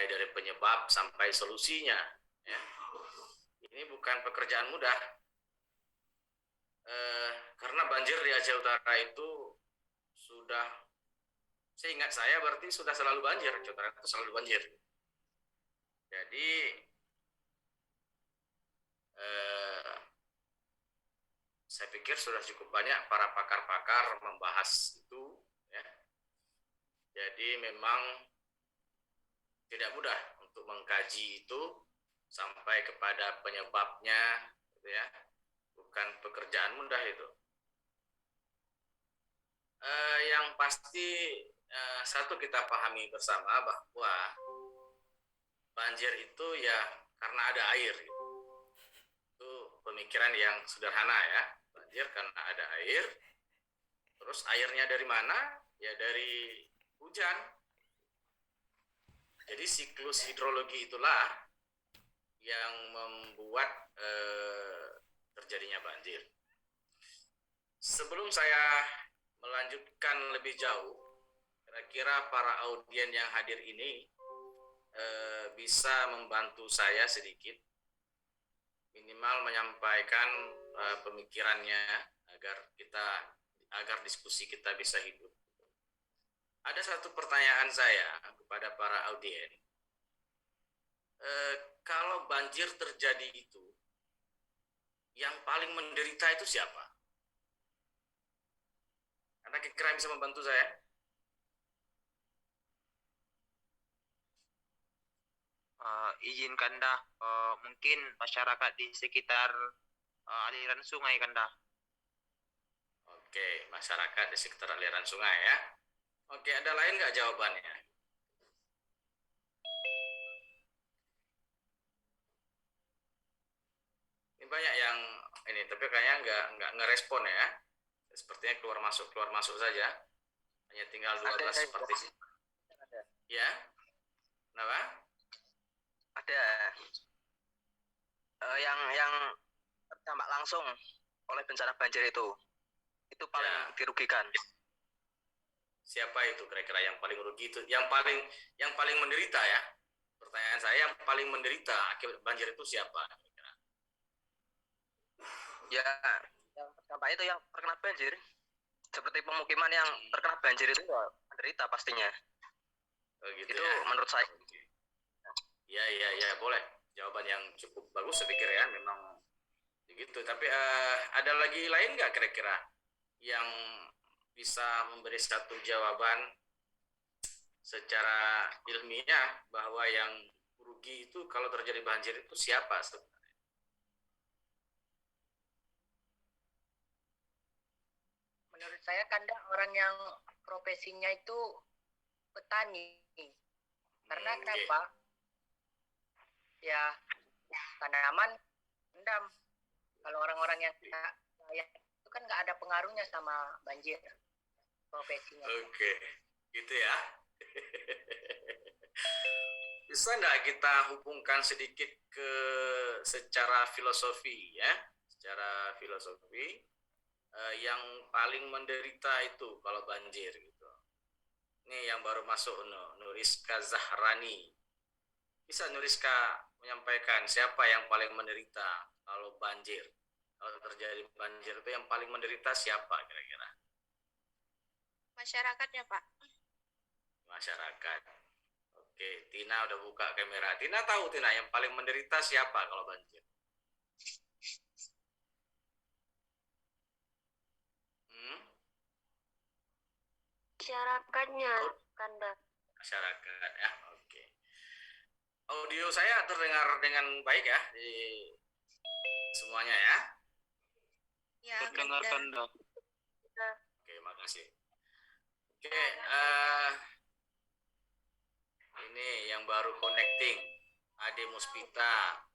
mulai dari penyebab sampai solusinya. Ya. Ini bukan pekerjaan mudah, karena banjir di Aceh Utara itu sudah, seingat saya berarti sudah selalu banjir, Aceh Utara itu selalu banjir. Jadi saya pikir sudah cukup banyak para pakar-pakar membahas itu, ya. Jadi memang tidak mudah untuk mengkaji itu sampai kepada penyebabnya, gitu ya. Bukan pekerjaan mudah itu. Yang pasti satu kita pahami bersama bahwa banjir itu ya karena ada air. Gitu. Itu pemikiran yang sederhana ya. Banjir karena ada air. Terus airnya dari mana? Ya dari hujan. Jadi siklus hidrologi itulah yang membuat terjadinya banjir. Sebelum saya melanjutkan lebih jauh, kira-kira para audien yang hadir ini bisa membantu saya sedikit, minimal menyampaikan pemikirannya agar diskusi kita bisa hidup. Ada satu pertanyaan saya kepada para audien. Kalau banjir terjadi itu, yang paling menderita itu siapa? Anda kira bisa membantu saya? Izin Kanda, mungkin masyarakat di sekitar aliran sungai Kanda. Oke, masyarakat di sekitar aliran sungai ya. Oke, ada lain nggak jawabannya? Ini banyak yang ini, tapi kayaknya nggak ngerespon ya. Sepertinya keluar masuk saja. Hanya tinggal 12 partisip. Ya, kenapa? Ada yang terdampak langsung oleh bencana banjir itu paling dirugikan. Siapa itu kira-kira yang paling rugi itu? Yang paling menderita ya? Pertanyaan saya, yang paling menderita akibat banjir itu siapa? Kira-kira? Ya, yang terdampak itu yang terkena banjir. Seperti pemukiman yang terkena banjir itu ya menderita pastinya. Oh, gitu itu ya? Menurut saya. Ya, boleh. Jawaban yang cukup bagus saya pikir ya, memang begitu. Tapi ada lagi lain nggak kira-kira yang bisa memberi satu jawaban secara ilmiah bahwa yang rugi itu kalau terjadi banjir itu siapa sebenarnya? Menurut saya Kanda orang yang profesinya itu petani. Karena kenapa? Ya tanaman rendam. Kalau orang-orang yang itu kan nggak ada pengaruhnya sama banjir profesinya. Oke, gitu ya. Bisa nggak kita hubungkan sedikit ke secara filosofi ya? Secara filosofi yang paling menderita itu kalau banjir gitu. Ini yang baru masuk Nuriska Zahrani. Bisa Nuriska menyampaikan siapa yang paling menderita kalau banjir? Kalau terjadi banjir itu yang paling menderita siapa kira-kira? Masyarakatnya, Pak. Masyarakat. Oke, Tina udah buka kamera. Tina tahu Tina yang paling menderita siapa kalau banjir? Masyarakatnya, Kanda. Masyarakat ya, oke. Audio saya terdengar dengan baik ya di semuanya ya? Ya, terdengar Kanda. Oke, makasih. Oke, ini yang baru connecting, Ade Muspita.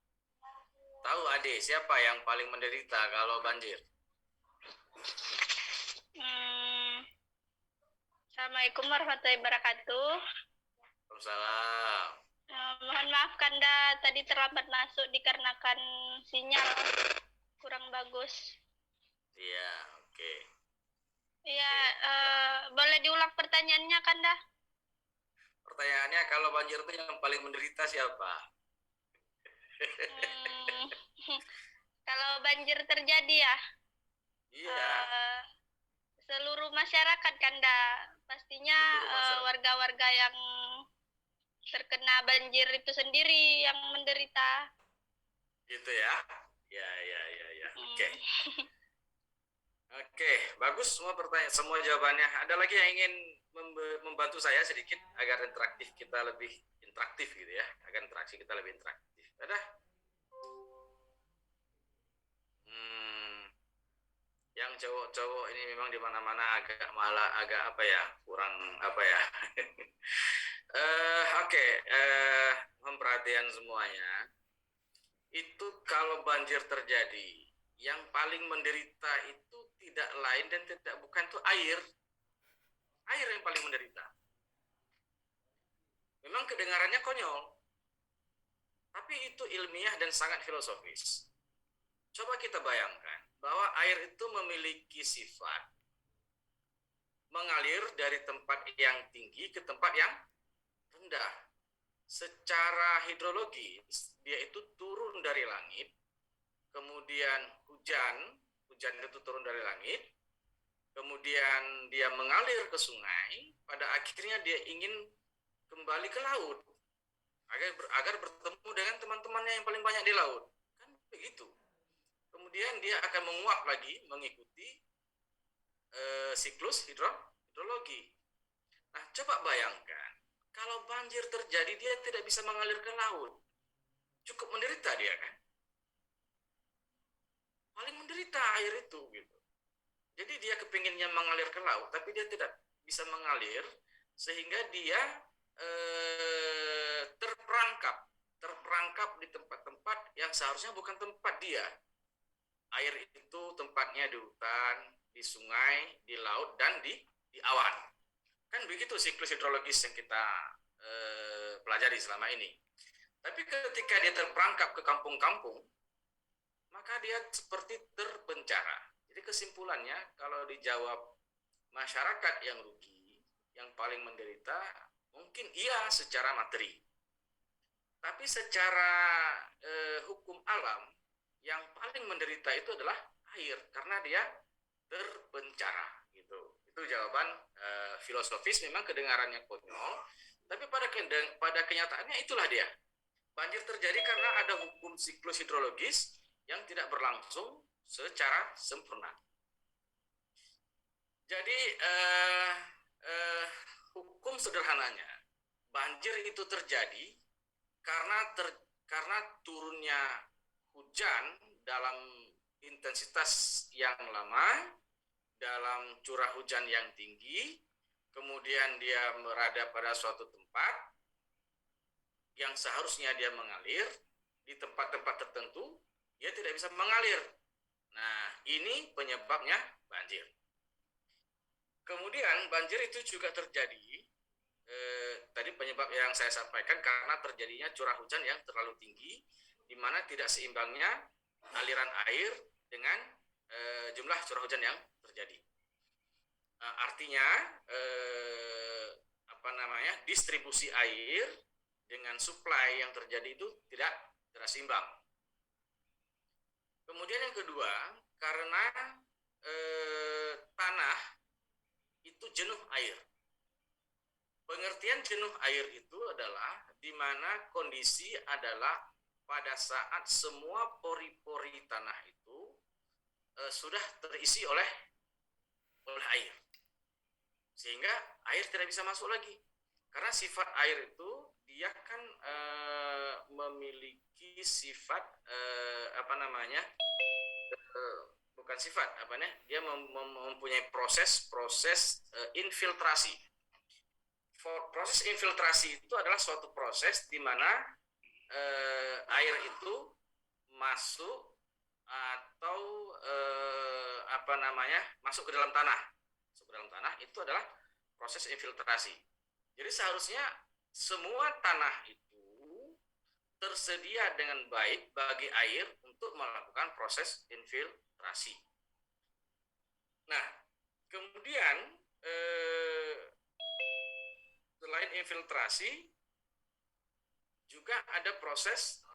Tahu Ade siapa yang paling menderita kalau banjir? Assalamualaikum warahmatullahi wabarakatuh. Waalaikumsalam. Mohon maaf Kanda, tadi terlambat masuk dikarenakan sinyal kurang bagus. Iya, oke. Iya, boleh diulang pertanyaannya Kanda? pertanyaannya kalau banjir itu yang paling menderita siapa? Hmm, kalau banjir terjadi ya, Iya, eh, seluruh masyarakat Kanda. Pastinya seluruh masyarakat. warga-warga yang terkena banjir itu sendiri yang menderita. Gitu ya. Ya, ya, ya, ya. Oke. Hmm. Oke, bagus semua pertanyaan, semua jawabannya. Ada lagi yang ingin membantu saya sedikit agar interaktif kita lebih interaktif gitu ya, agar interaksi kita lebih interaktif. Ada? Hmm, yang cowok-cowok ini memang di mana-mana agak malah agak apa ya, kurang apa ya. Oke, perhatian semuanya. Itu kalau banjir terjadi, yang paling menderita itu tidak lain dan tidak bukan itu air. Air yang paling menderita. Memang kedengarannya konyol, tapi itu ilmiah dan sangat filosofis. Coba kita bayangkan bahwa air itu memiliki sifat mengalir dari tempat yang tinggi ke tempat yang rendah. Secara hidrologis, dia itu turun dari langit, kemudian hujan itu turun dari langit, kemudian dia mengalir ke sungai, pada akhirnya dia ingin kembali ke laut agar bertemu dengan teman-temannya yang paling banyak di laut, kan begitu. Kemudian dia akan menguap lagi mengikuti siklus hidrologi. Nah, coba bayangkan kalau banjir terjadi dia tidak bisa mengalir ke laut, cukup menderita dia kan, paling menderita air itu gitu. Jadi dia kepinginnya mengalir ke laut, tapi dia tidak bisa mengalir, sehingga dia terperangkap di tempat-tempat yang seharusnya bukan tempat dia. Air itu tempatnya di hutan, di sungai, di laut, dan di awan. Kan begitu siklus hidrologis yang kita pelajari selama ini. Tapi ketika dia terperangkap ke kampung-kampung, maka dia seperti terpenjara. Jadi kesimpulannya, kalau dijawab masyarakat yang rugi, yang paling menderita, mungkin iya secara materi. Tapi secara hukum alam, yang paling menderita itu adalah air, karena dia terpenjara. Gitu. Itu jawaban filosofis, memang kedengarannya konyol, tapi pada kenyataannya itulah dia. Banjir terjadi karena ada hukum siklus hidrologis yang tidak berlangsung secara sempurna. Jadi hukum sederhananya, banjir itu terjadi karena turunnya hujan dalam intensitas yang lama, dalam curah hujan yang tinggi, kemudian dia berada pada suatu tempat yang seharusnya dia mengalir, di tempat-tempat tertentu dia tidak bisa mengalir. Nah, ini penyebabnya banjir. Kemudian banjir itu juga terjadi, tadi penyebab yang saya sampaikan karena terjadinya curah hujan yang terlalu tinggi, di mana tidak seimbangnya aliran air dengan jumlah curah hujan yang terjadi. Artinya distribusi air dengan supply yang terjadi itu tidak seimbang. Kemudian yang kedua, karena tanah itu jenuh air. Pengertian jenuh air itu adalah di mana kondisi adalah pada saat semua pori-pori tanah itu sudah terisi oleh air, sehingga air tidak bisa masuk lagi. Karena sifat air itu dia kan memiliki sifat bukan sifat dia mempunyai proses infiltrasi. Proses infiltrasi itu adalah suatu proses di mana air itu masuk atau masuk ke dalam tanah. Masuk ke dalam tanah itu adalah proses infiltrasi. Jadi seharusnya semua tanah itu tersedia dengan baik bagi air untuk melakukan proses infiltrasi. Nah, kemudian selain infiltrasi, juga ada proses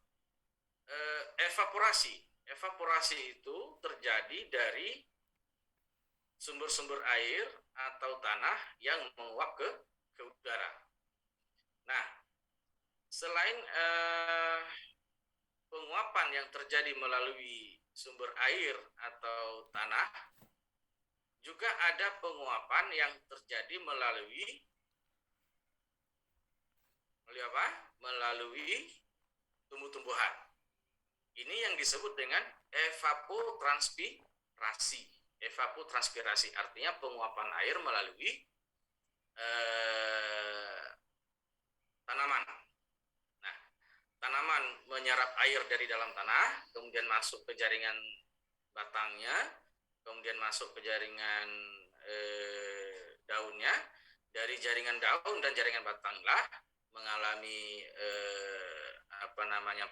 evaporasi. Evaporasi itu terjadi dari sumber-sumber air atau tanah yang menguap ke udara. Nah, selain penguapan yang terjadi melalui sumber air atau tanah, juga ada penguapan yang terjadi melalui apa? Melalui tumbuh-tumbuhan. Ini yang disebut dengan evapotranspirasi. Evapotranspirasi artinya penguapan air melalui tanaman. Nah, tanaman menyerap air dari dalam tanah, kemudian masuk ke jaringan batangnya, kemudian masuk ke jaringan daunnya. Dari jaringan daun dan jaringan batanglah mengalami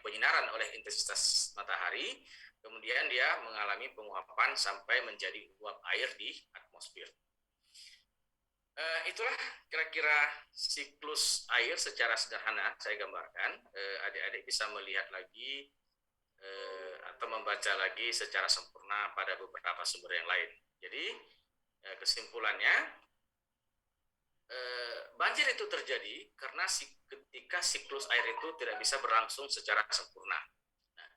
penyinaran oleh intensitas matahari, kemudian dia mengalami penguapan sampai menjadi uap air di atmosfer. Itulah kira-kira siklus air secara sederhana saya gambarkan. Adik-adik bisa melihat lagi atau membaca lagi secara sempurna pada beberapa sumber yang lain. Jadi kesimpulannya, banjir itu terjadi karena ketika siklus air itu tidak bisa berlangsung secara sempurna. Nah,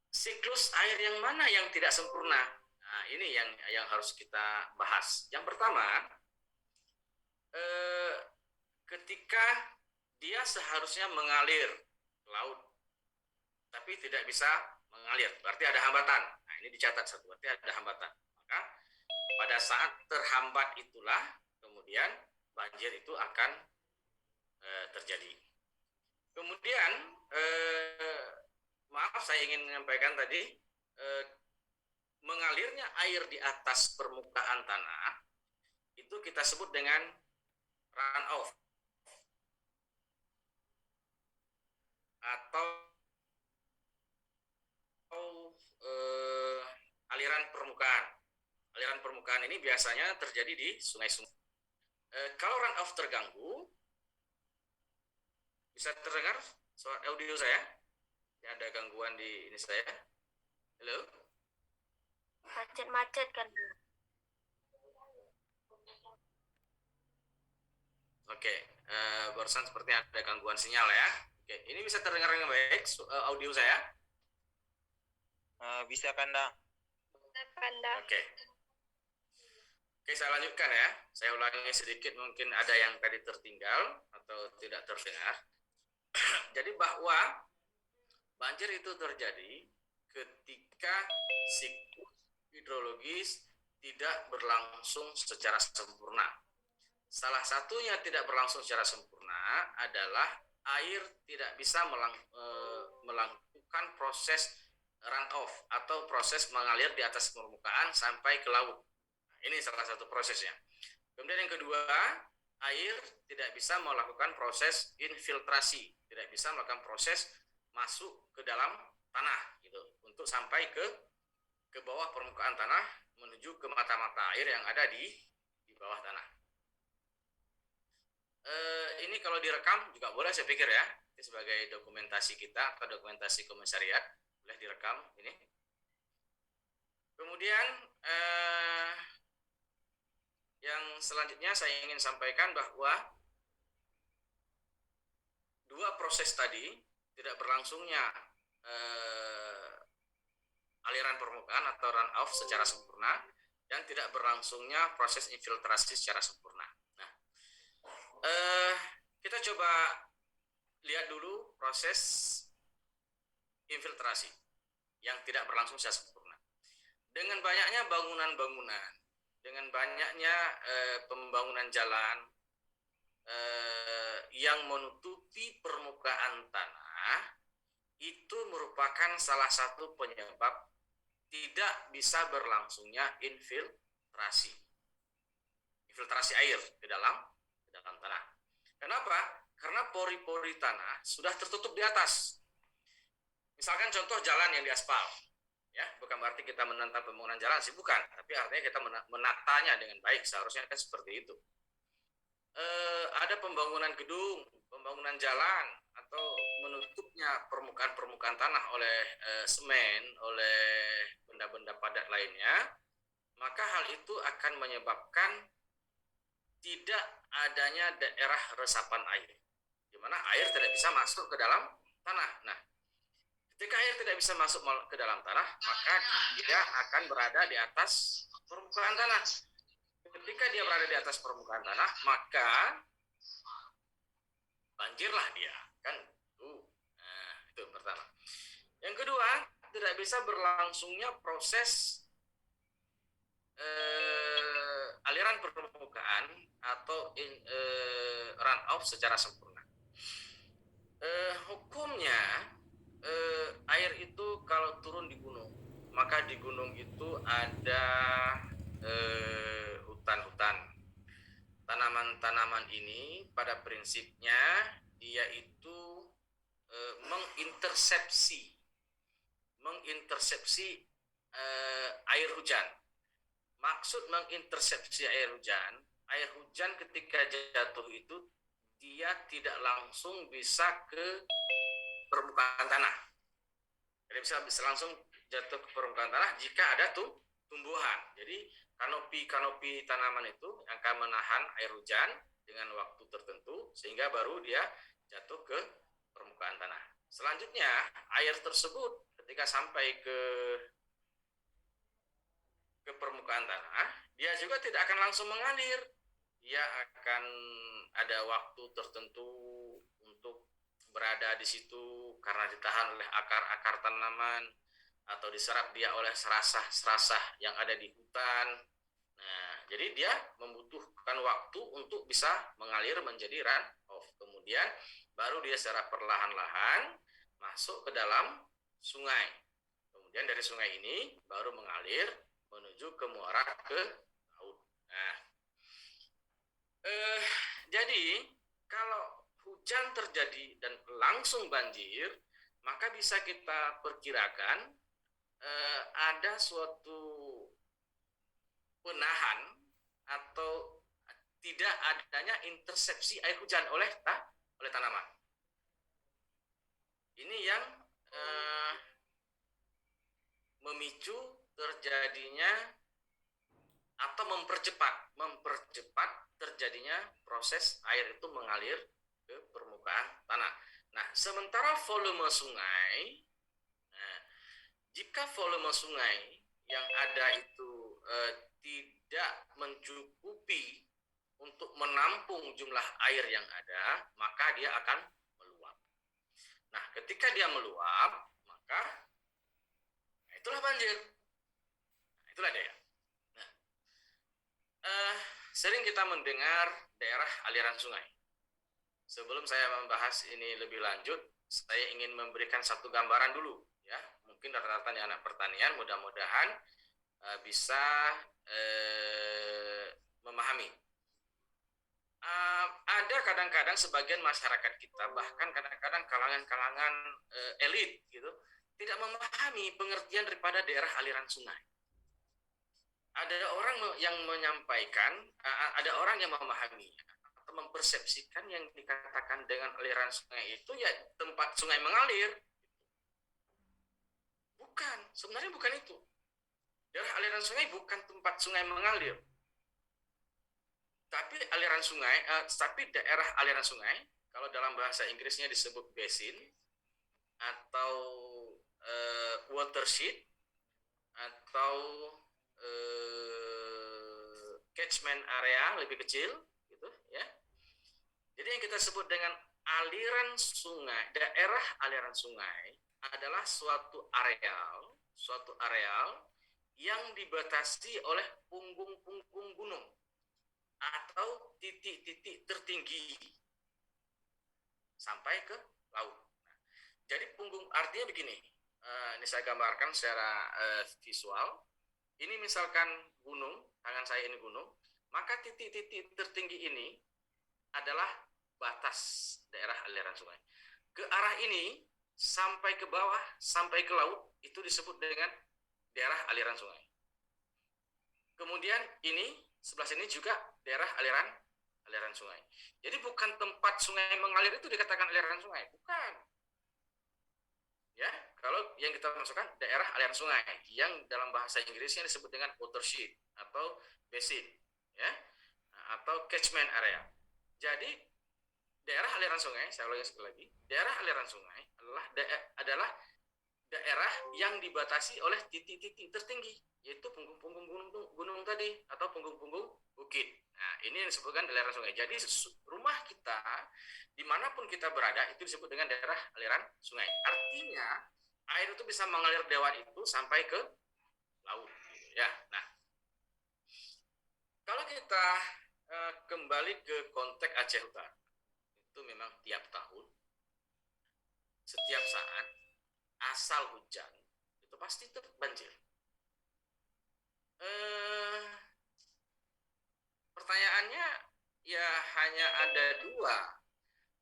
siklus air yang mana yang tidak sempurna? Nah, ini yang harus kita bahas. Yang pertama, ketika dia seharusnya mengalir ke laut, tapi tidak bisa mengalir, berarti ada hambatan. Nah, ini dicatat satu, berarti ada hambatan. Maka pada saat terhambat itulah kemudian banjir itu akan terjadi. Kemudian maaf, saya ingin menyampaikan tadi, mengalirnya air di atas permukaan tanah itu kita sebut dengan runoff atau aliran permukaan. Aliran permukaan ini biasanya terjadi di sungai-sungai. Kalau runoff terganggu, bisa terdengar suara audio saya? Ya, ada gangguan di ini saya. Halo? Macet-macet kan. Oke, barusan sepertinya ada gangguan sinyal ya. Oke, ini bisa terdengar dengan baik audio saya? Bisa Kanda. Oke. Oke, saya lanjutkan ya. Saya ulangi sedikit, mungkin ada yang tadi tertinggal atau tidak terdengar. Jadi bahwa banjir itu terjadi ketika siklus hidrologis tidak berlangsung secara sempurna. Salah satunya tidak berlangsung secara sempurna adalah air tidak bisa melakukan proses runoff atau proses mengalir di atas permukaan sampai ke laut. Ini salah satu prosesnya. Kemudian yang kedua, air tidak bisa melakukan proses infiltrasi, tidak bisa melakukan proses masuk ke dalam tanah gitu, untuk sampai ke bawah permukaan tanah menuju ke mata-mata air yang ada di bawah tanah. Ini kalau direkam juga boleh, saya pikir ya, ini sebagai dokumentasi kita atau dokumentasi komisariat, boleh direkam ini. Kemudian yang selanjutnya saya ingin sampaikan bahwa dua proses tadi, tidak berlangsungnya aliran permukaan atau runoff secara sempurna dan tidak berlangsungnya proses infiltrasi secara sempurna. Nah, kita coba lihat dulu proses infiltrasi yang tidak berlangsung secara sempurna. Dengan banyaknya bangunan-bangunan, dengan banyaknya pembangunan jalan yang menutupi permukaan tanah, itu merupakan salah satu penyebab tidak bisa berlangsungnya infiltrasi air ke dalam tanah. Kenapa? Karena pori-pori tanah sudah tertutup di atas. Misalkan contoh jalan yang diaspal, ya, bukan berarti kita menentang pembangunan jalan sih, bukan, tapi artinya kita menatanya dengan baik, seharusnya kan seperti itu. ada pembangunan gedung, pembangunan jalan, atau menutupnya permukaan tanah oleh semen, oleh benda-benda padat lainnya, maka hal itu akan menyebabkan tidak adanya daerah resapan air, di mana air tidak bisa masuk ke dalam tanah. Nah, ketika air tidak bisa masuk ke dalam tanah, maka dia akan berada di atas permukaan tanah. Ketika dia berada di atas permukaan tanah, maka banjirlah dia, kan? Nah, itu yang pertama. Yang kedua, tidak bisa berlangsungnya proses aliran permukaan atau run off secara sempurna. Hukumnya air itu kalau turun di gunung, maka di gunung itu ada hutan-hutan. Tanaman-tanaman ini pada prinsipnya dia itu mengintersepsi air hujan. Maksud mengintersepsi air hujan ketika jatuh itu dia tidak langsung bisa ke permukaan tanah. Jadi bisa langsung jatuh ke permukaan tanah jika ada tumbuhan. Jadi kanopi tanaman itu akan menahan air hujan dengan waktu tertentu sehingga baru dia jatuh ke permukaan tanah. Selanjutnya, air tersebut ketika sampai ke permukaan tanah, dia juga tidak akan langsung mengalir. Dia akan ada waktu tertentu untuk berada di situ karena ditahan oleh akar-akar tanaman atau diserap dia oleh serasah-serasah yang ada di hutan. Nah, jadi dia membutuhkan waktu untuk bisa mengalir menjadi run off. Kemudian baru dia secara perlahan-lahan masuk ke dalam sungai. Kemudian dari sungai ini baru mengalir menuju ke muara ke laut. Nah, jadi kalau hujan terjadi dan langsung banjir, maka bisa kita perkirakan ada suatu penahan atau tidak adanya intersepsi air hujan oleh tanaman. Ini yang memicu terjadinya atau mempercepat terjadinya proses air itu mengalir ke permukaan tanah. Nah, sementara volume sungai, jika volume sungai yang ada itu tidak mencukupi untuk menampung jumlah air yang ada, maka dia akan meluap. Nah, ketika dia meluap, maka itulah banjir. Itulah dia. Nah, sering kita mendengar daerah aliran sungai. Sebelum saya membahas ini lebih lanjut, saya ingin memberikan satu gambaran dulu, ya. Mungkin rata-rata anak pertanian mudah-mudahan bisa memahami. Ada kadang-kadang sebagian masyarakat kita, bahkan kadang-kadang kalangan-kalangan elit gitu, tidak memahami pengertian daripada daerah aliran sungai. Ada orang yang menyampaikan, ada orang yang memahami atau mempersepsikan yang dikatakan dengan aliran sungai itu ya tempat sungai mengalir. Bukan, sebenarnya bukan itu. Daerah aliran sungai bukan tempat sungai mengalir. Tapi aliran sungai, tapi daerah aliran sungai, kalau dalam bahasa Inggrisnya disebut basin atau watershed atau catchment area lebih kecil, gitu ya. Jadi yang kita sebut dengan aliran sungai, daerah aliran sungai adalah suatu areal yang dibatasi oleh punggung-punggung gunung atau titik-titik tertinggi sampai ke laut. Nah, jadi punggung artinya begini, ini saya gambarkan secara visual. Ini misalkan gunung, tangan saya ini gunung, maka titik-titik tertinggi ini adalah batas daerah aliran sungai. Ke arah ini sampai ke bawah, sampai ke laut, itu disebut dengan daerah aliran sungai. Kemudian ini sebelah sini juga daerah aliran aliran sungai. Jadi bukan tempat sungai mengalir itu dikatakan aliran sungai, bukan. Ya, kalau yang kita masukkan daerah aliran sungai yang dalam bahasa Inggrisnya disebut dengan watershed atau basin, ya, atau catchment area. Jadi daerah aliran sungai, saya ulangi sekali lagi, daerah aliran sungai adalah daerah yang dibatasi oleh titik-titik tertinggi, yaitu punggung-punggung gunung tadi atau punggung-punggung bukit. Nah, ini yang disebutkan aliran sungai. Jadi rumah kita dimanapun kita berada itu disebut dengan daerah aliran sungai. Artinya air itu bisa mengalir lewat itu sampai ke laut. Ya, nah kalau kita kembali ke konteks Aceh Utara, itu memang tiap tahun, setiap saat, asal hujan itu pasti banjir. Pertanyaannya ya hanya ada dua.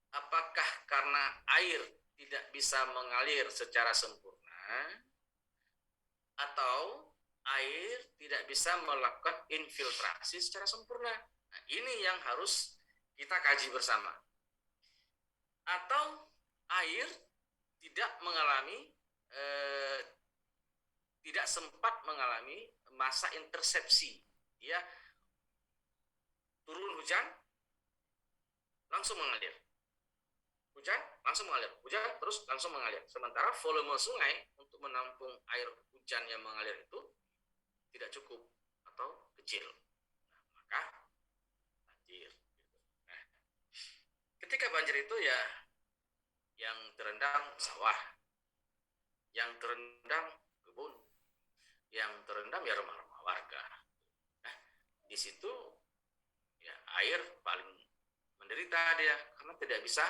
Apakah karena air tidak bisa mengalir secara sempurna atau air tidak bisa melakukan infiltrasi secara sempurna? Nah, ini yang harus kita kaji bersama. Atau air tidak mengalami tidak sempat mengalami masa intersepsi. Dia turun hujan langsung mengalir. Hujan langsung mengalir. Hujan terus langsung mengalir. Sementara volume sungai untuk menampung air hujan yang mengalir itu tidak cukup atau kecil. Nah, maka banjir. Nah, ketika banjir itu ya yang terendam sawah, yang terendam kebun, yang terendam ya rumah-rumah warga. Nah, di situ ya air paling menderita dia karena tidak bisa,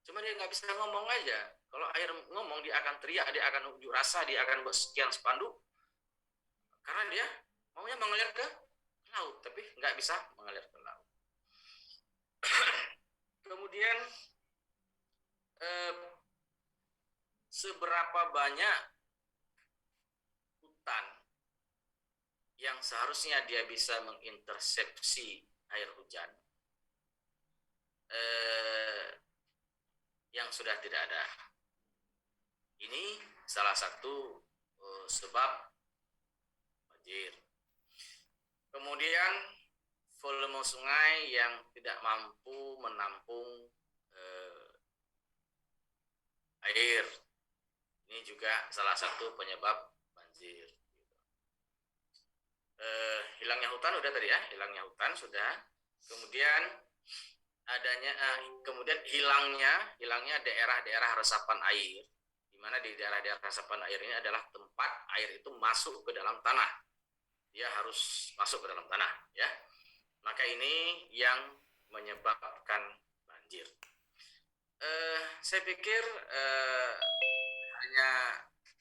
cuma dia nggak bisa ngomong aja. Kalau air ngomong dia akan teriak, dia akan unjuk rasa, dia akan buat sekian spanduk karena dia maunya mengalir ke laut tapi nggak bisa mengalir ke laut. Kemudian seberapa banyak hutan yang seharusnya dia bisa mengintersepsi air hujan yang sudah tidak ada. Ini salah satu sebab banjir. Kemudian volume sungai yang tidak mampu menampung air. Ini juga salah satu penyebab banjir. Hilangnya hutan udah tadi ya, hilangnya hutan sudah. Kemudian adanya kemudian hilangnya daerah-daerah resapan air, di mana di daerah-daerah resapan air ini adalah tempat air itu masuk ke dalam tanah. Dia harus masuk ke dalam tanah, ya. Maka ini yang menyebabkan banjir. Saya pikir hanya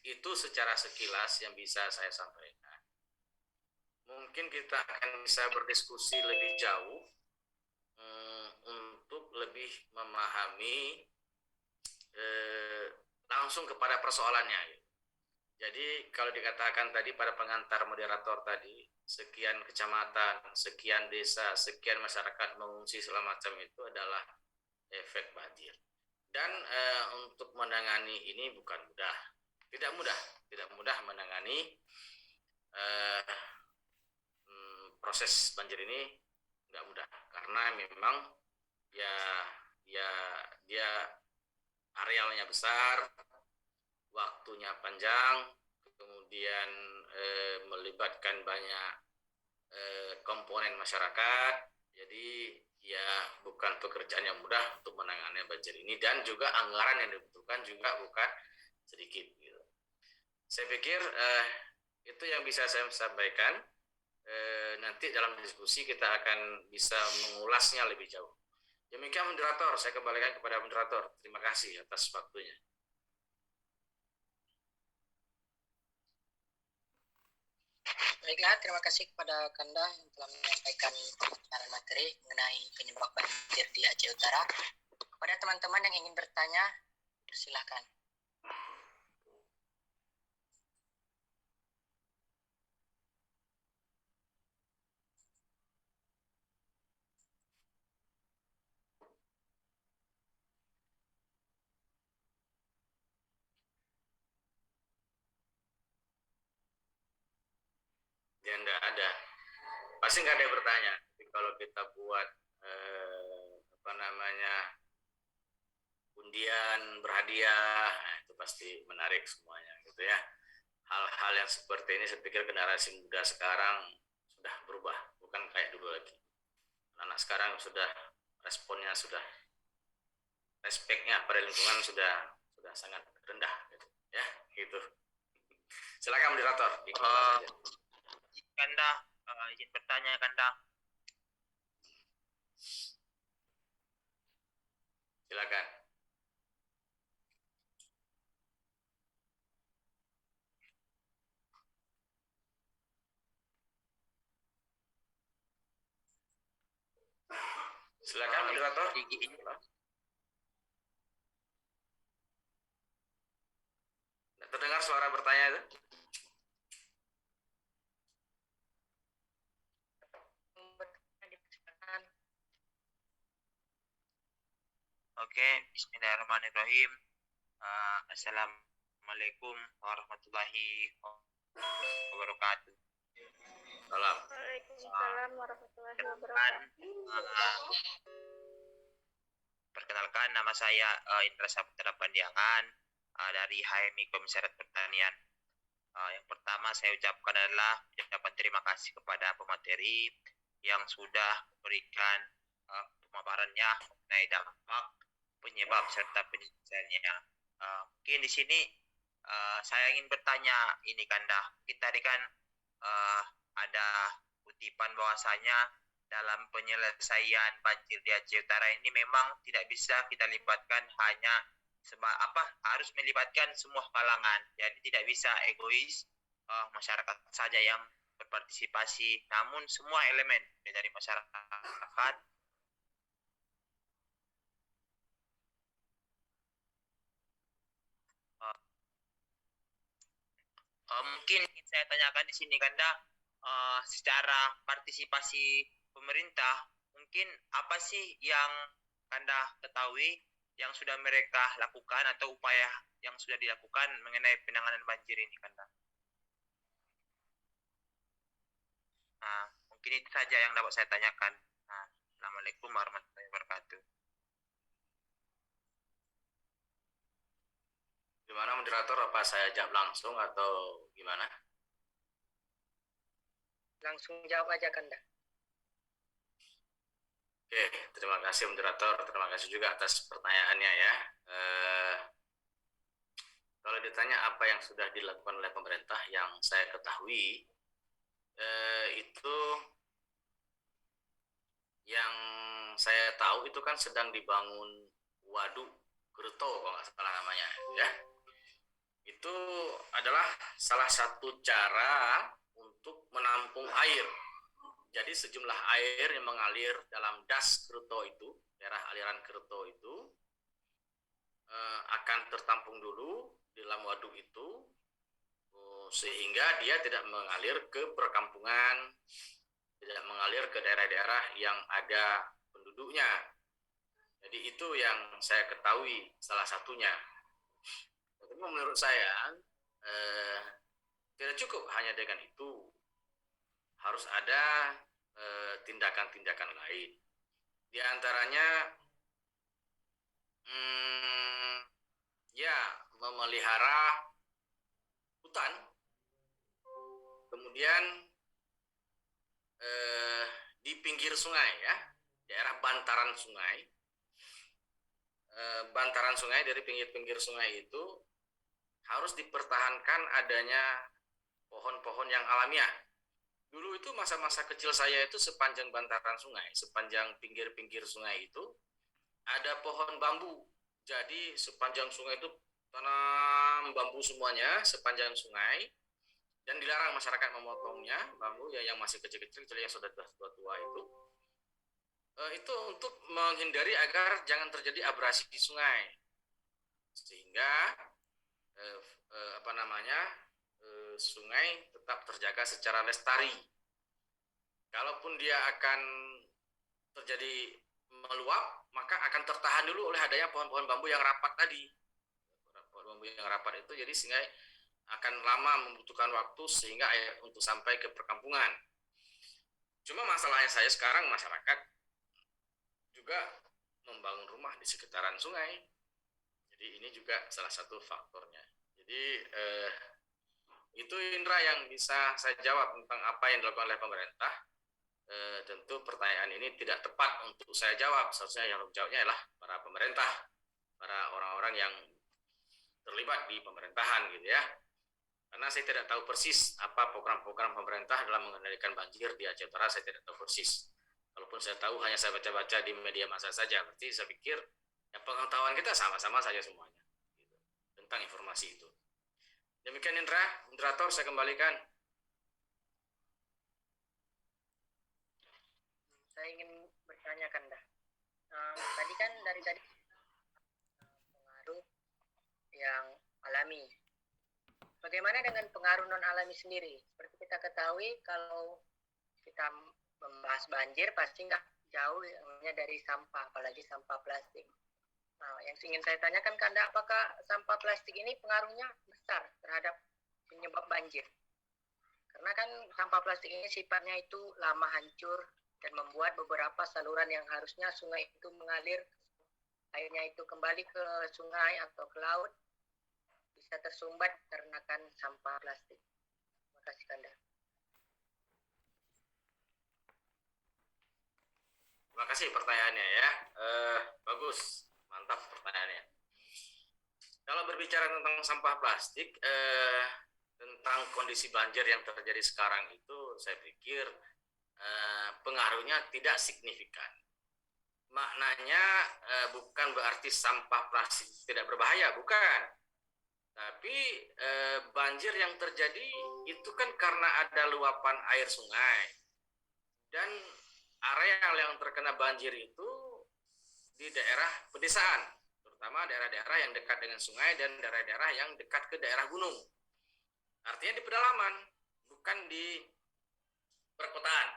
itu secara sekilas yang bisa saya sampaikan. Mungkin kita akan bisa berdiskusi lebih jauh untuk lebih memahami langsung kepada persoalannya. Jadi kalau dikatakan tadi pada pengantar moderator tadi, sekian kecamatan, sekian desa, sekian masyarakat mengungsi segala macam itu adalah efek banjir. Dan untuk menangani ini bukan mudah, tidak mudah menangani proses banjir ini, nggak mudah karena memang dia arealnya besar, waktunya panjang, kemudian melibatkan banyak komponen masyarakat. Jadi ya bukan pekerjaan yang mudah untuk menangani banjir ini, dan juga anggaran yang dibutuhkan juga bukan sedikit gitu. Saya pikir itu yang bisa saya sampaikan. Nanti dalam diskusi kita akan bisa mengulasnya lebih jauh. Demikian moderator, saya kembalikan kepada moderator. Terima kasih atas waktunya. Baiklah, terima kasih kepada Kanda yang telah menyampaikan pemaparan materi mengenai penyebab banjir di Aceh Utara. Kepada teman-teman yang ingin bertanya, persilahkan. Ya enggak ada. Pasti nggak ada yang bertanya. Tapi kalau kita buat apa namanya undian berhadiah, nah, itu pasti menarik semuanya gitu ya. Hal-hal yang seperti ini saya pikir generasi muda sekarang sudah berubah, bukan kayak dulu lagi. Anak sekarang sudah responnya sudah respeknya pada lingkungan sudah sangat rendah gitu ya gitu. Silakan moderator saja. Kanda, izin bertanya Kanda. Silakan. Silakan moderator. Nggak terdengar suara bertanya itu? Oke, bismillahirrahmanirrahim. Assalamualaikum warahmatullahi wabarakatuh. Salam. Waalaikumsalam warahmatullahi Perkenalkan, wabarakatuh. perkenalkan nama saya Indra Saputra Pandiangan dari HMI Komisariat Pertanian. Yang pertama saya ucapkan adalah ucapan terima kasih kepada pemateri yang sudah memberikan pemaparannya mengenai dampak, penyebab serta penyelesaiannya. Mungkin di sini saya ingin bertanya ini Kanda. Mungkin tadi kan ada kutipan bahwasanya dalam penyelesaian banjir di Aceh Utara ini memang tidak bisa kita libatkan hanya harus melibatkan semua kalangan. Jadi tidak bisa egois masyarakat saja yang berpartisipasi, namun semua elemen dari masyarakat mungkin saya tanyakan di sini Kanda, secara partisipasi pemerintah, mungkin apa sih yang Kanda ketahui yang sudah mereka lakukan atau upaya yang sudah dilakukan mengenai penanganan banjir ini Kanda? Mungkin itu saja yang dapat saya tanyakan. Assalamualaikum warahmatullahi wabarakatuh. Gimana moderator, apa saya jawab langsung atau gimana? Langsung jawab aja Kanda. Oke, terima kasih moderator, terima kasih juga atas pertanyaannya ya. Kalau ditanya apa yang sudah dilakukan oleh pemerintah, yang saya ketahui itu yang saya tahu itu kan sedang dibangun waduk Geruto kalau nggak salah namanya ya. Itu adalah salah satu cara untuk menampung air. Jadi sejumlah air yang mengalir dalam das Geruto itu, daerah aliran Geruto itu akan tertampung dulu di dalam waduk itu, sehingga dia tidak mengalir ke perkampungan, tidak mengalir ke daerah-daerah yang ada penduduknya. Jadi itu yang saya ketahui salah satunya. Tapi menurut saya tidak cukup hanya dengan itu, harus ada tindakan-tindakan lain. Di antaranya ya memelihara hutan, kemudian di pinggir sungai ya, daerah bantaran sungai. Bantaran sungai dari pinggir-pinggir sungai itu harus dipertahankan adanya pohon-pohon yang alamiah. Dulu itu masa-masa kecil saya itu sepanjang bantaran sungai, sepanjang pinggir-pinggir sungai itu ada pohon bambu. Jadi sepanjang sungai itu tanam bambu semuanya sepanjang sungai, dan dilarang masyarakat memotongnya, bambu yang masih kecil-kecil yang sudah tua-tua itu untuk menghindari agar jangan terjadi abrasi di sungai, sehingga sungai tetap terjaga secara lestari. Kalaupun dia akan terjadi meluap, maka akan tertahan dulu oleh adanya pohon-pohon bambu yang rapat tadi. Pohon bambu yang rapat itu jadi sehingga akan lama membutuhkan waktu sehingga air untuk sampai ke perkampungan. Cuma masalahnya saya sekarang masyarakat juga membangun rumah di sekitaran sungai. Jadi ini juga salah satu faktornya. Jadi itu Indra yang bisa saya jawab tentang apa yang dilakukan oleh pemerintah. Tentu pertanyaan ini tidak tepat untuk saya jawab. Seharusnya yang jawabnya adalah para pemerintah, para orang-orang yang terlibat di pemerintahan gitu ya. Karena saya tidak tahu persis apa program-program pemerintah dalam mengendalikan banjir di Aceh Utara, saya tidak tahu persis. Kalaupun saya tahu hanya saya baca-baca di media massa saja, berarti saya pikir ya pengetahuan kita sama-sama saja semuanya gitu, tentang informasi itu. Demikian Indra, moderator saya kembalikan. Saya ingin bertanya Kanda. Tadi kan dari tadi pengaruh yang alami. Bagaimana dengan pengaruh non alami sendiri? Seperti kita ketahui kalau kita membahas banjir pasti nggak jauh hanya dari sampah, apalagi sampah plastik. Nah, yang ingin saya tanyakan Kanda, apakah sampah plastik ini pengaruhnya besar terhadap penyebab banjir? Karena kan sampah plastik ini sifatnya itu lama hancur dan membuat beberapa saluran yang harusnya sungai itu mengalir, airnya itu kembali ke sungai atau ke laut, bisa tersumbat karena kan sampah plastik. Terima kasih Kanda. Terima kasih pertanyaannya ya. Bagus, mantap pertanyaannya. Kalau berbicara tentang sampah plastik, tentang kondisi banjir yang terjadi sekarang itu, saya pikir pengaruhnya tidak signifikan. Maknanya bukan berarti sampah plastik tidak berbahaya, bukan. Tapi banjir yang terjadi itu kan karena ada luapan air sungai. Dan area yang terkena banjir itu di daerah pedesaan, terutama daerah-daerah yang dekat dengan sungai dan daerah-daerah yang dekat ke daerah gunung. Artinya di pedalaman, bukan di perkotaan.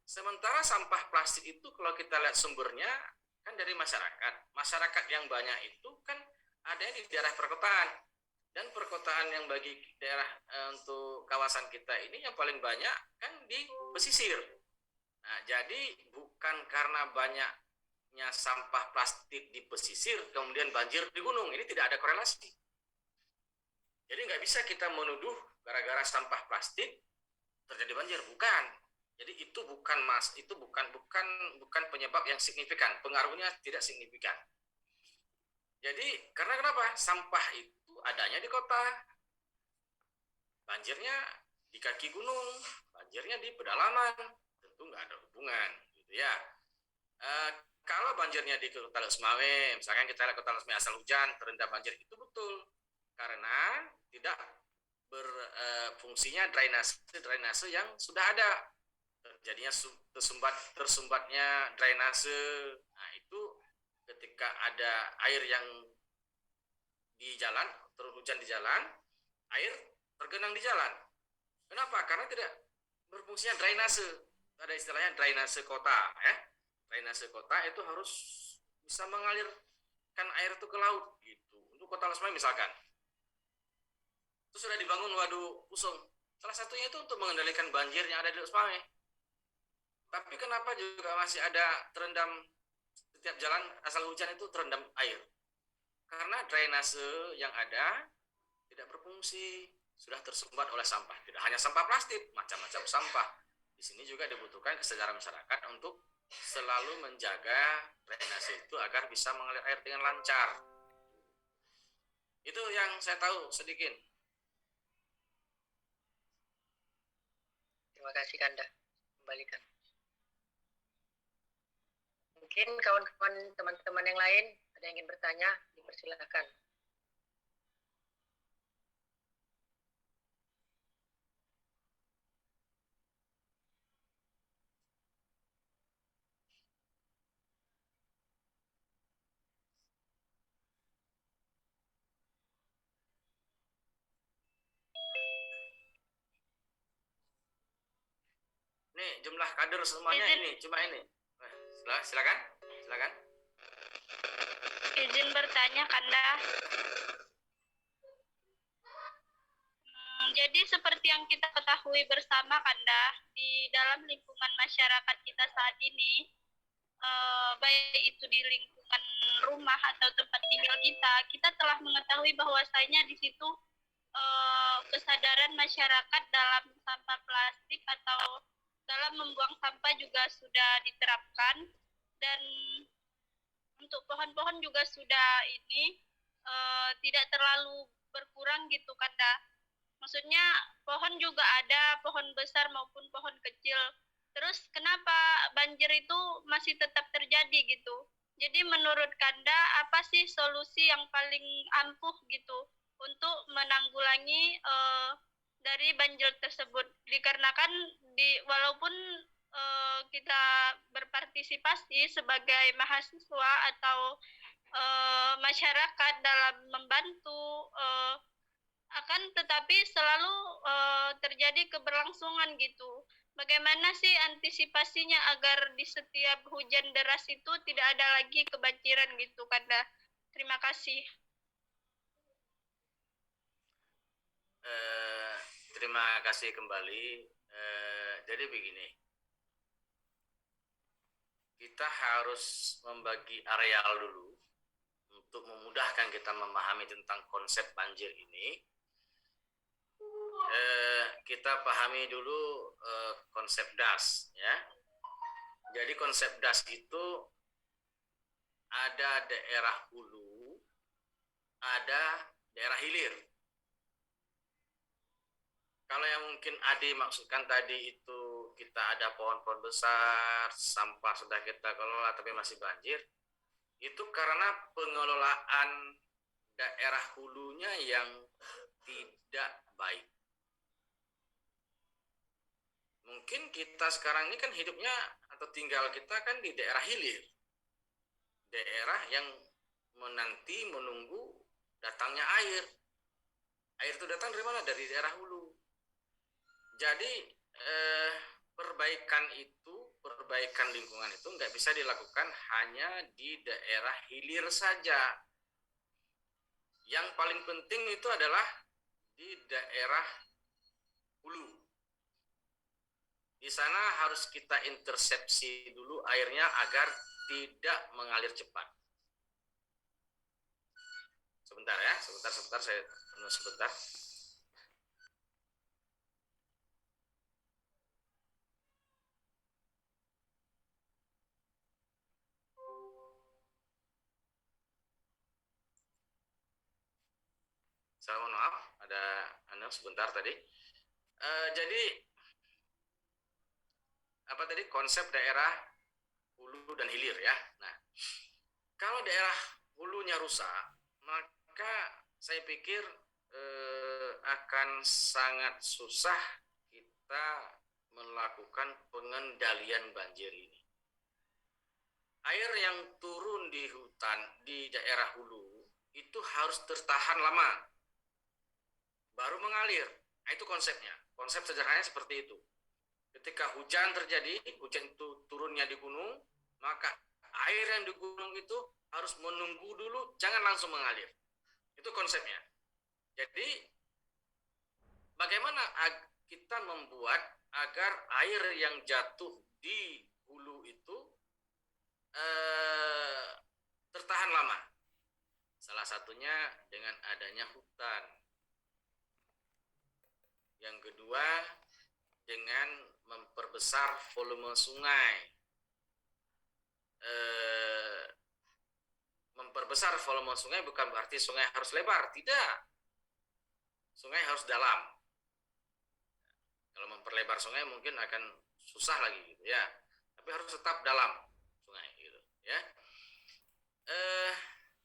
Sementara sampah plastik itu kalau kita lihat sumbernya kan dari masyarakat. Masyarakat yang banyak itu kan adanya di daerah perkotaan. Dan perkotaan yang bagi daerah untuk kawasan kita ini yang paling banyak kan di pesisir. Nah, jadi bukan karena banyaknya sampah plastik di pesisir kemudian banjir di gunung. Ini tidak ada korelasi. Jadi nggak bisa kita menuduh gara-gara sampah plastik terjadi banjir, bukan. Jadi itu bukan penyebab yang signifikan, pengaruhnya tidak signifikan. Jadi karena kenapa? Sampah itu adanya di kota, banjirnya di kaki gunung, banjirnya di pedalaman, tentu nggak ada hubungan, gitu ya. Kalau banjirnya di Kota Lesmawe, misalkan kita lihat Kota Lesmawe asal hujan terendam banjir, itu betul, karena tidak berfungsinya drainase yang sudah ada. Jadinya tersumbatnya drainase. Nah, itu ketika ada air yang di jalan, turun hujan di jalan, air tergenang di jalan. Kenapa? Karena tidak berfungsinya drainase. Ada istilahnya drainase kota, ya. Drainase kota itu harus bisa mengalirkan air itu ke laut, gitu. Untuk Kota Lesmawe misalkan, itu sudah dibangun waduk usung. Salah satunya itu untuk mengendalikan banjir yang ada di Lesmawe. Tapi kenapa juga masih ada terendam, setiap jalan asal hujan itu terendam air? Karena drainase yang ada tidak berfungsi, sudah tersumbat oleh sampah. Tidak hanya sampah plastik, macam-macam sampah. Di sini juga dibutuhkan kesadaran masyarakat untuk selalu menjaga drainase itu agar bisa mengalir air dengan lancar. Itu yang saya tahu sedikit. Terima kasih Kanda. Kembalikan. Mungkin kawan-kawan teman-teman yang lain ada yang ingin bertanya, dipersilakan. Nih jumlah kader semuanya ini cuma ini. Silakan. Izin bertanya Kanda. Jadi seperti yang kita ketahui bersama Kanda, di dalam lingkungan masyarakat kita saat ini, baik itu di lingkungan rumah atau tempat tinggal kita telah mengetahui bahwasanya di situ kesadaran masyarakat dalam sampah plastik atau dalam membuang sampah juga sudah diterapkan, dan untuk pohon-pohon juga sudah tidak terlalu berkurang gitu Kanda. Maksudnya pohon juga ada, pohon besar maupun pohon kecil. Terus kenapa banjir itu masih tetap terjadi gitu? Jadi menurut Kanda apa sih solusi yang paling ampuh gitu untuk menanggulangi dari banjir tersebut? Dikarenakan walaupun kita berpartisipasi sebagai mahasiswa atau masyarakat dalam membantu, akan tetapi selalu terjadi keberlangsungan gitu. Bagaimana sih antisipasinya agar di setiap hujan deras itu tidak ada lagi kebanjiran gitu Kanda? Terima kasih. Terima kasih kembali. Jadi begini, kita harus membagi areal dulu untuk memudahkan kita memahami tentang konsep banjir ini. Kita pahami dulu konsep DAS ya. Jadi konsep DAS itu ada daerah hulu, ada daerah hilir. Kalau yang mungkin Adi maksudkan tadi itu kita ada pohon-pohon besar, sampah sudah kita kelola tapi masih banjir, itu karena pengelolaan daerah hulunya yang tidak baik. Mungkin kita sekarang ini kan hidupnya atau tinggal kita kan di daerah hilir. Daerah yang menunggu datangnya air. Air itu datang dari mana? Dari daerah hulu. Jadi perbaikan lingkungan itu nggak bisa dilakukan hanya di daerah hilir saja. Yang paling penting itu adalah di daerah hulu. Di sana harus kita intersepsi dulu airnya agar tidak mengalir cepat. Sebentar ya, sebentar saya sebentar. Saya mohon maaf, ada sebentar tadi. Jadi apa tadi konsep daerah hulu dan hilir ya. Nah, kalau daerah hulunya rusak, maka saya pikir akan sangat susah kita melakukan pengendalian banjir ini. Air yang turun di hutan di daerah hulu itu harus tertahan lama baru mengalir. Nah, itu konsepnya. Konsep sederhananya seperti itu. Ketika hujan terjadi, hujan itu turunnya di gunung, maka air yang di gunung itu harus menunggu dulu, jangan langsung mengalir. Itu konsepnya. Jadi, bagaimana kita membuat agar air yang jatuh di hulu itu tertahan lama? Salah satunya dengan adanya hutan. Yang kedua, dengan memperbesar volume sungai. Memperbesar volume sungai bukan berarti sungai harus lebar, tidak. Sungai harus dalam. Kalau memperlebar sungai mungkin akan susah lagi gitu ya. Tapi harus tetap dalam sungai gitu ya.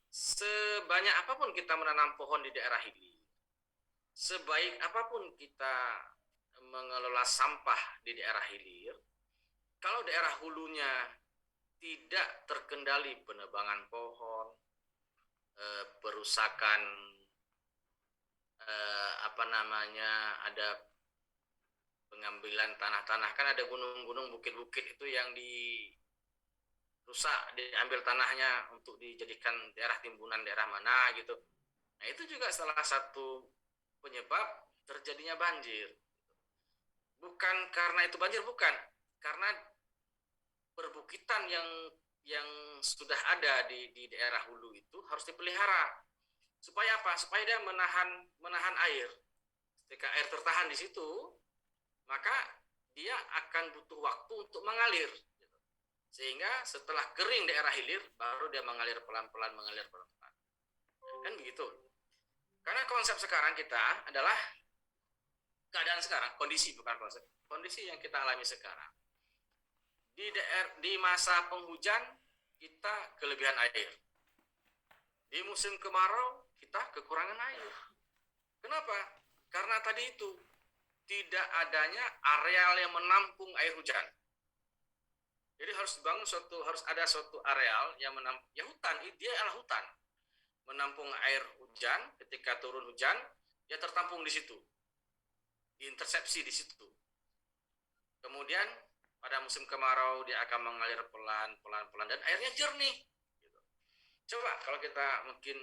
Sebanyak apapun kita menanam pohon di daerah ini, sebaik apapun kita mengelola sampah di daerah hilir, kalau daerah hulunya tidak terkendali penebangan pohon, perusakan ada pengambilan tanah-tanah, kan ada gunung-gunung, bukit-bukit itu yang dirusak, diambil tanahnya untuk dijadikan daerah timbunan daerah mana gitu. Nah, itu juga salah satu penyebab terjadinya banjir. Bukan karena itu banjir, bukan. Karena perbukitan yang sudah ada di daerah hulu itu harus dipelihara. Supaya apa? Supaya dia menahan air. Ketika air tertahan di situ, maka dia akan butuh waktu untuk mengalir. Sehingga setelah kering daerah hilir, baru dia mengalir pelan-pelan. Kan begitu. Karena konsep sekarang kita adalah keadaan sekarang, kondisi bukan konsep. Kondisi yang kita alami sekarang. Di masa penghujan, kita kelebihan air. Di musim kemarau, kita kekurangan air. Kenapa? Karena tadi itu, tidak adanya areal yang menampung air hujan. Jadi harus ada suatu areal yang menampung, ya hutan, dia adalah hutan. Menampung air hujan, ketika turun hujan, dia tertampung di situ. Diintersepsi di situ. Kemudian pada musim kemarau dia akan mengalir pelan dan airnya jernih. Gitu. Coba kalau kita mungkin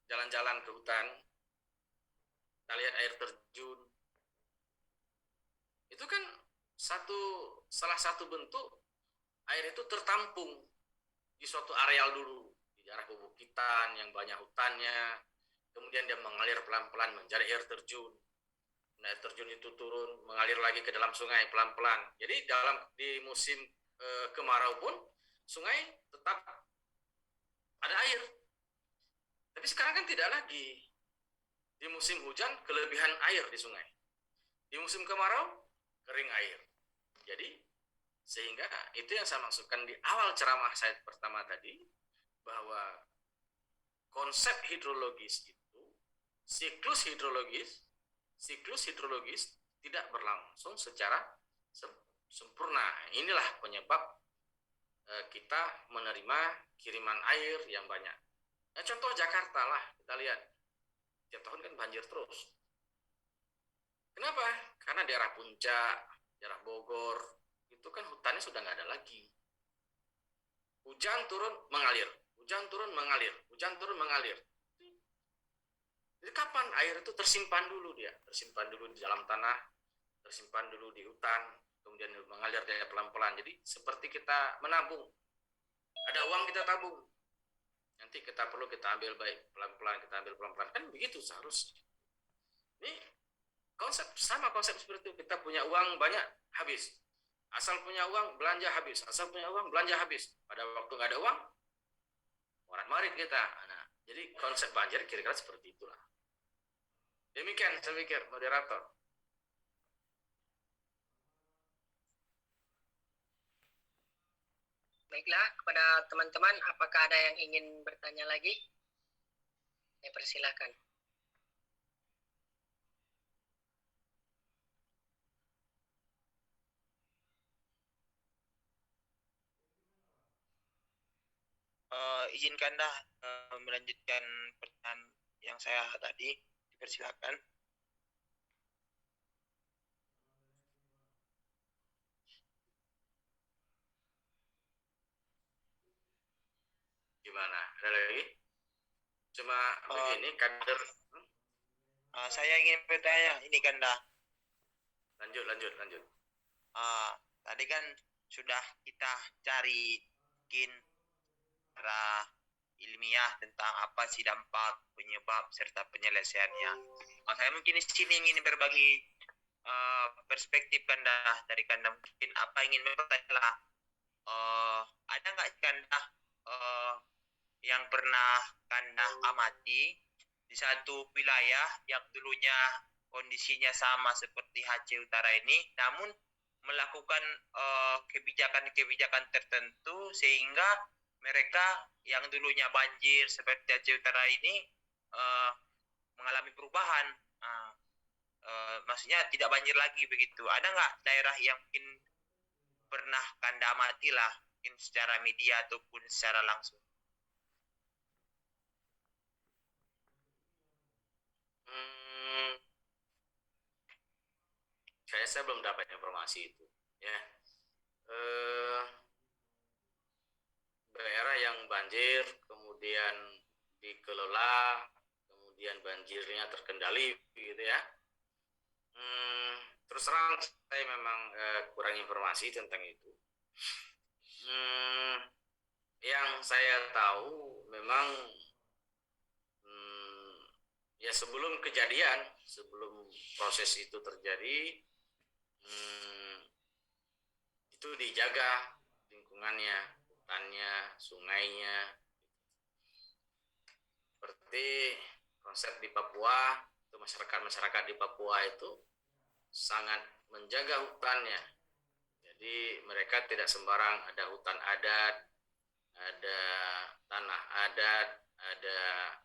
jalan-jalan ke hutan, kita lihat air terjun, itu kan salah satu bentuk air itu tertampung di suatu areal dulu, di daerah pebukitan yang banyak hutannya, kemudian dia mengalir pelan-pelan menjadi air terjun. Nah, air terjun itu turun, mengalir lagi ke dalam sungai pelan-pelan. Jadi di musim kemarau pun sungai tetap ada air. Tapi sekarang kan tidak lagi. Di musim hujan kelebihan air di sungai. Di musim kemarau kering air. Jadi sehingga itu yang saya maksudkan di awal ceramah saya pertama tadi, bahwa konsep hidrologis itu, siklus hidrologis tidak berlangsung secara sempurna. Inilah penyebab kita menerima kiriman air yang banyak. Nah, contoh Jakarta lah, kita lihat tiap tahun kan banjir terus. Kenapa? Karena daerah Puncak, daerah Bogor, itu kan hutannya sudah nggak ada lagi. Hujan turun mengalir. Jadi kapan air itu tersimpan dulu dia? Tersimpan dulu di dalam tanah, tersimpan dulu di hutan, kemudian mengalir dia pelan-pelan. Jadi seperti kita menabung. Ada uang kita tabung. Nanti kita perlu kita ambil baik pelan-pelan, kan begitu seharusnya. Ini konsep seperti itu. Kita punya uang banyak, habis. Asal punya uang, belanja habis. Pada waktu nggak ada uang, morat-marit kita. Nah, jadi konsep banjir kira-kira seperti itulah. Demikian saya pikir, moderator. Baiklah, kepada teman-teman, apakah ada yang ingin bertanya lagi? Saya persilakan. Izinkan melanjutkan pertanyaan yang saya tadi, dipersilakan. Gimana? Ada lagi? Cuma begini, kader. Saya ingin bertanya, ini Kanda. Lanjut. Tadi kan sudah kita cari mungkin secara ilmiah tentang apa sih dampak, penyebab, serta penyelesaiannya. Saya mungkin di sini ingin berbagi perspektif Kanda dari Kanda. Mungkin apa ingin bertanya, ada nggak Kanda yang pernah Kanda amati di satu wilayah yang dulunya kondisinya sama seperti Aceh Utara ini, namun melakukan kebijakan-kebijakan tertentu sehingga mereka yang dulunya banjir seperti Aceh Utara ini mengalami perubahan. Maksudnya tidak banjir lagi begitu. Ada nggak daerah yang mungkin pernah Kanda amati lah, mungkin secara media ataupun secara langsung? Saya belum dapat informasi itu, ya. Daerah yang banjir kemudian dikelola, kemudian banjirnya terkendali, gitu ya. Hmm, terus terang saya memang kurang informasi tentang itu. Hmm, yang saya tahu memang hmm, ya sebelum kejadian, sebelum proses itu terjadi, hmm, itu dijaga lingkungannya, hutannya, sungainya. Seperti konsep di Papua, itu masyarakat di Papua itu sangat menjaga hutannya. Jadi mereka tidak sembarang, ada hutan adat, ada tanah adat, ada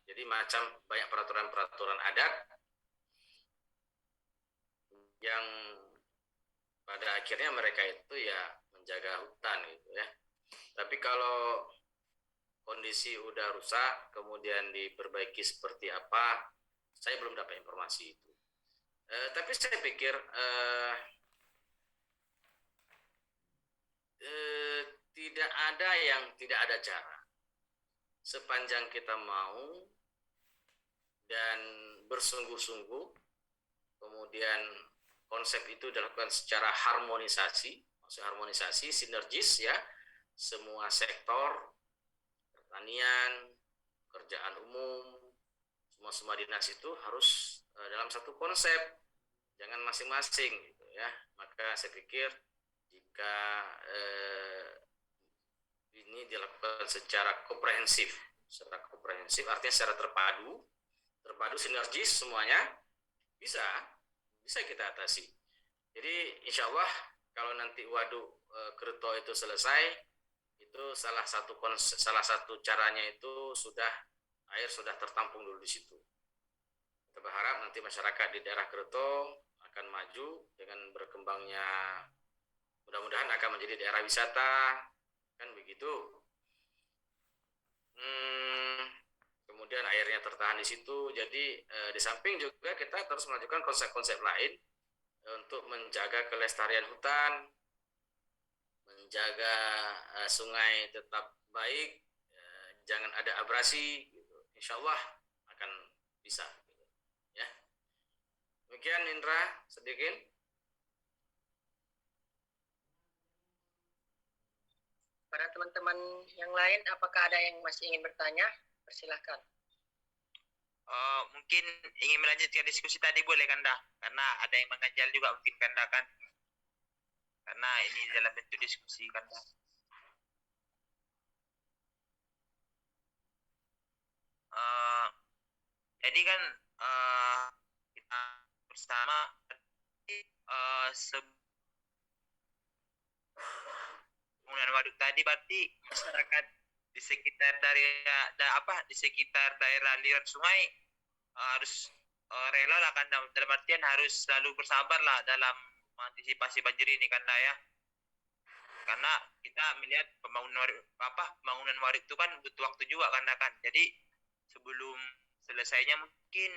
jadi macam banyak peraturan-peraturan adat yang pada akhirnya mereka itu ya menjaga hutan gitu ya. Tapi kalau kondisi udah rusak kemudian diperbaiki seperti apa, saya belum dapat informasi itu. Tapi saya pikir tidak ada yang tidak ada cara. Sepanjang kita mau dan bersungguh-sungguh, kemudian konsep itu dilakukan secara harmonisasi, maksud harmonisasi, sinergis ya, semua sektor, pertanian, kerjaan umum, semua dinas itu harus dalam satu konsep, jangan masing-masing gitu ya. Maka saya pikir jika ini dilakukan secara komprehensif artinya secara terpadu sinergis semuanya bisa kita atasi. Jadi insya Allah kalau nanti waduk Kerto itu selesai, itu salah satu caranya itu air sudah tertampung dulu di situ. Kita berharap nanti masyarakat di daerah Kerto akan maju dengan berkembangnya, mudah-mudahan akan menjadi daerah wisata, kan begitu. Kemudian airnya tertahan di situ. Jadi di samping juga kita terus melakukan konsep-konsep lain untuk menjaga kelestarian hutan, menjaga sungai tetap baik, jangan ada abrasi. Gitu. Insya Allah akan bisa. Gitu. Ya, demikian Indra sedikit. Para teman-teman yang lain, apakah ada yang masih ingin bertanya? Persilahkan. Mungkin ingin melanjutkan diskusi tadi boleh Kanda? Karena ada yang mengganjal juga mungkin Kanda kan? Karena ini dalam bentuk diskusi Kanda. Jadi kan kita bersama pembangunan waduk tadi berarti masyarakat di sekitar di sekitar daerah aliran sungai harus rela lah kan, dalam artian harus selalu bersabar lah dalam mengantisipasi banjir ini kan ya, karena kita melihat pembangunan waduk itu kan butuh waktu juga kan, jadi sebelum selesainya mungkin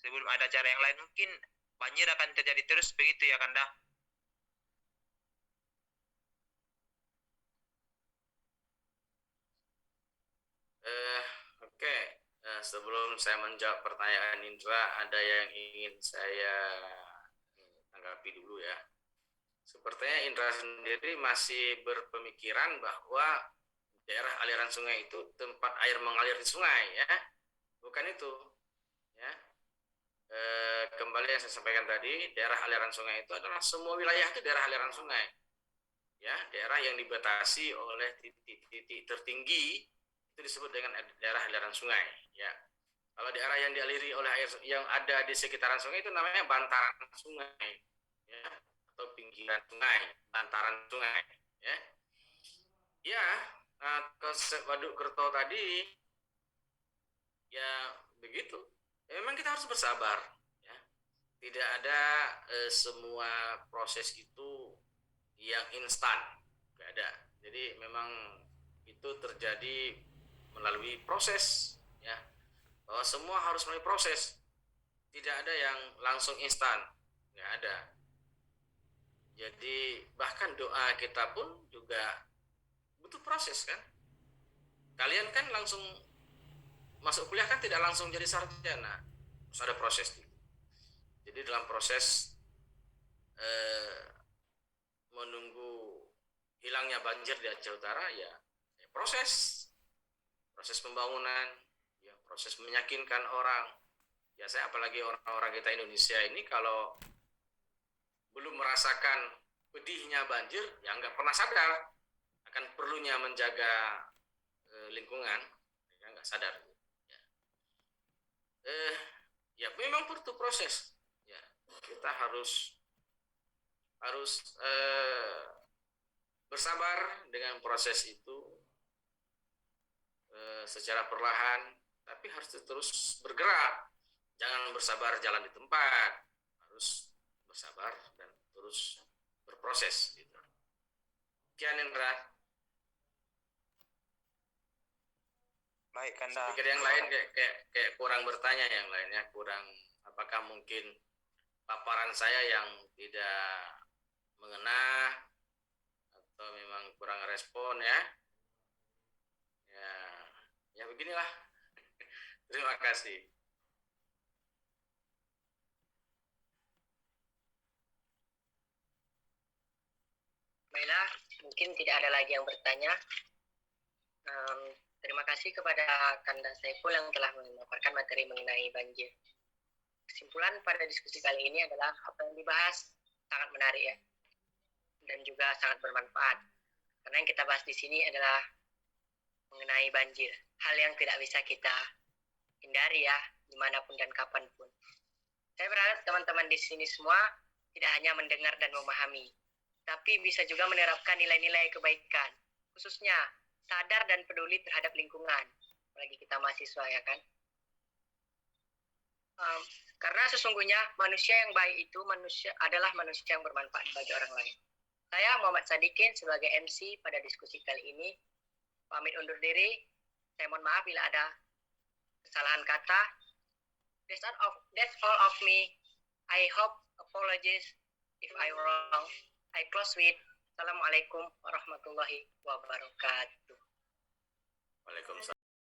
sebelum ada cara yang lain mungkin banjir akan terjadi terus begitu ya Kanda. Oke. Sebelum saya menjawab pertanyaan Indra, ada yang ingin saya tanggapi dulu ya. Sepertinya Indra sendiri masih berpemikiran bahwa daerah aliran sungai itu tempat air mengalir di sungai ya, bukan itu ya. Kembali yang saya sampaikan tadi, daerah aliran sungai itu adalah semua wilayah itu daerah aliran sungai ya, daerah yang dibatasi oleh titik-titik tertinggi itu disebut dengan daerah aliran sungai ya. Kalau daerah yang dialiri oleh air yang ada di sekitaran sungai itu namanya bantaran sungai ya, atau pinggiran sungai, bantaran sungai ya. Ya, konsep waduk Kerto tadi ya begitu. Ya, memang kita harus bersabar ya. Tidak ada semua proses itu yang instan, nggak ada. Jadi memang itu terjadi melalui proses ya, bahwa semua harus melalui proses, tidak ada yang langsung instan, nggak ada. Jadi bahkan doa kita pun juga butuh proses kan. Kalian kan langsung masuk kuliah kan tidak langsung jadi sarjana, harus ada proses dulu. Jadi dalam proses menunggu hilangnya banjir di Aceh Utara ya proses pembangunan, ya proses meyakinkan orang. Ya saya apalagi orang-orang kita Indonesia ini kalau belum merasakan pedihnya banjir, ya nggak pernah sadar akan perlunya menjaga lingkungan, ya nggak sadar. Ya. Ya memang butuh proses. Ya kita harus bersabar dengan proses itu secara perlahan, tapi harus terus bergerak. Jangan bersabar jalan di tempat, harus bersabar dan terus berproses. Gitu. Sekian Indra. Baik, Kanda. Pikir yang lain kayak kurang bertanya, yang lainnya kurang. Apakah mungkin paparan saya yang tidak mengena atau memang kurang respon ya? Ya beginilah. Terima kasih. Baiklah, mungkin tidak ada lagi yang bertanya. Terima kasih kepada Kanda Saiful yang telah memaparkan materi mengenai banjir. Kesimpulan pada diskusi kali ini adalah apa yang dibahas sangat menarik ya, dan juga sangat bermanfaat. Karena yang kita bahas di sini adalah mengenai banjir, hal yang tidak bisa kita hindari ya, dimanapun dan kapanpun. Saya berharap teman-teman di sini semua tidak hanya mendengar dan memahami, tapi bisa juga menerapkan nilai-nilai kebaikan, khususnya sadar dan peduli terhadap lingkungan, apalagi kita mahasiswa ya kan. Karena sesungguhnya manusia yang baik itu adalah manusia yang bermanfaat bagi orang lain. Saya Muhammad Sadikin sebagai MC pada diskusi kali ini pamit undur diri. Saya mohon maaf bila ada kesalahan kata. That's all of me. I hope apologies if I wrong. I close with Assalamualaikum warahmatullahi wabarakatuh. Waalaikumsalam.